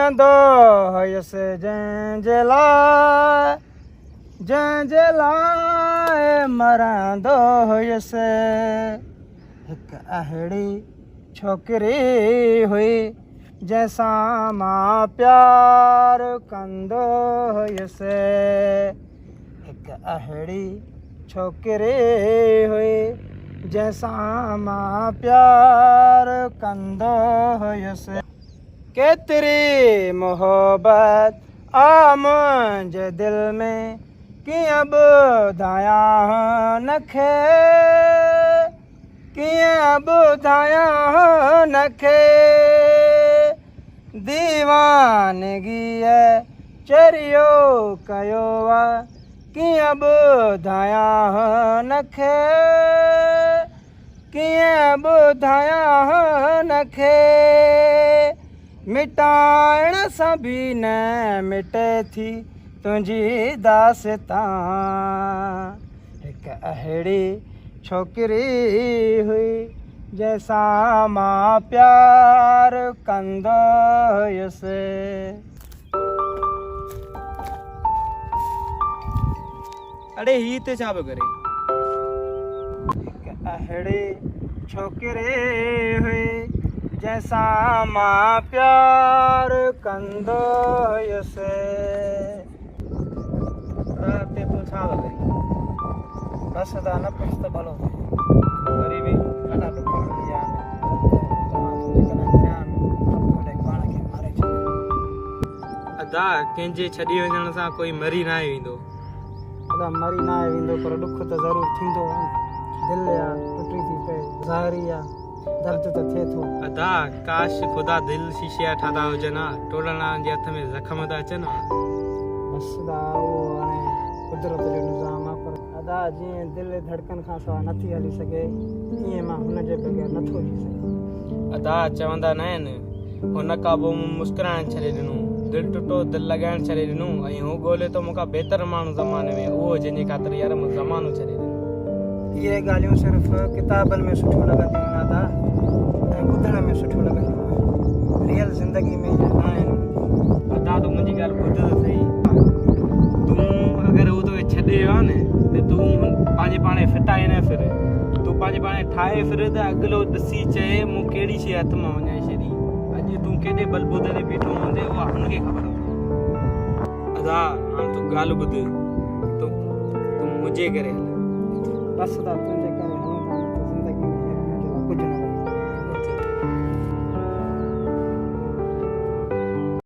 मरंदो हुयसि जंहिंजे लाइ मरंदो हुयसि। हिकु अहिड़ी छोकिरी हुई जंहिंसां मां प्यार कंदो हुयसि। हिकु अहिड़ी छोकिरी हुई जंहिंसां मां प्यार कंदो हुयसि। केतिरी मोहबत आ मुंहिंजे दिलि में कीअं ॿुधायां हुनखे, कीअं ॿुधायां हुनखे। दीवानगीअ चरियो कयो आहे कीअं ॿुधायां हुनखे, कीअं ॿुधायां हुनखे। मिटाइण सां बि न मिटे थी तुंहिंजी दास्तां। हिकु अहिड़ी छोकिरी हुई जंहिंसां मां प्यार कंदो हुयसि। अड़े ही ते छा पियो करे? हिकु अहिड़ी छोकिरी हुई जंहिंसां मां प्यार कंदो हुयसि। ते तूं छा पियो करे? बसि त न पुछ त भलो वरी बि ॾाढा ॾुख मिली विया अदा कंहिंजे छॾी वञण सां कोई मरी न वेंदो। अदा मरी न वेंदो पर ॾुख त ज़रूरु थींदो आहे। दिलि आहे टुटी थी पए, ज़ाहिरी आहे, दर्द त थिए थो। अदा काश ख़ुदा दिलि शीशे जा ठाता हुजनि हा, टोड़ण जे हथ में ज़ख़म था अचनि हा। बसि दा उहो हाणे कुदरत जो निज़ाम आहे। पर अदा जीअं दिलि धड़कन खां सवाइ नथी हली सघे ईअं मां हुनजे बग़ैर नथो जी सघां। अदा चवंदा न आहिनि हुन खां पोइ मूं मुस्कुराइण छॾे ॾिनो, दिलि टुटो दिलि लॻाइण छॾे ॾिनो, ऐं हू ॻोल्हे थो मूंखां बहितर माण्हू ज़माने में, उहो जंहिंजे ख़ातिर यार मूं ज़मानो छॾे ॾिनो। इहे ॻाल्हियूं सिर्फ़ु किताबनि में सुठियूं लॻंदियूं आहिनि अदा, ऐं ॿुधण में सुठियूं लॻंदियूं आहिनि, रियल ज़िंदगी में इहे न आहिनि। अदा तूं मुंहिंजी ॻाल्हि ॿुध त सही। तूं अगरि हू तोखे छॾे वियो आहे न त तूं पंहिंजे पाण फिटाए न फिर, तूं पंहिंजे पाण ठाहे फिर त अॻिलो ॾिसी चए मूं कहिड़ी शइ हथ मां वञाए छॾी। अॼु तूं केॾे बलबूते ते बीठो हूंदे उहा हुनखे ख़बर हूंदी। अदा हाणे तूं ॻाल्हि ॿुध, तूं मुंहिंजे करे हल। बसि त तूं